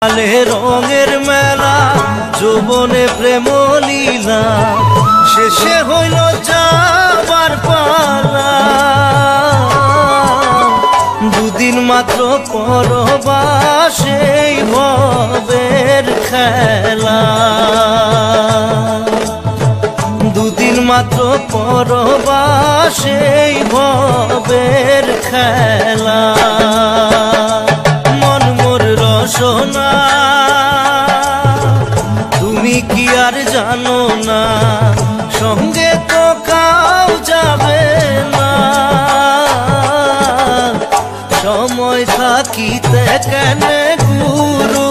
কালে রঙের মেলা যৌবনে প্রেম লীলা শেষে হইল যাবার পালা। দুদিন মাত্র পরবাসেই ভবের খেলা। দুদিন মাত্র পরবাসেই ভবের খেলা। মন মোর রসনা তুমি কি আর জানো না, সঙ্গে তো কাউ যাবে না। সময় থাকিতে কেন গুরু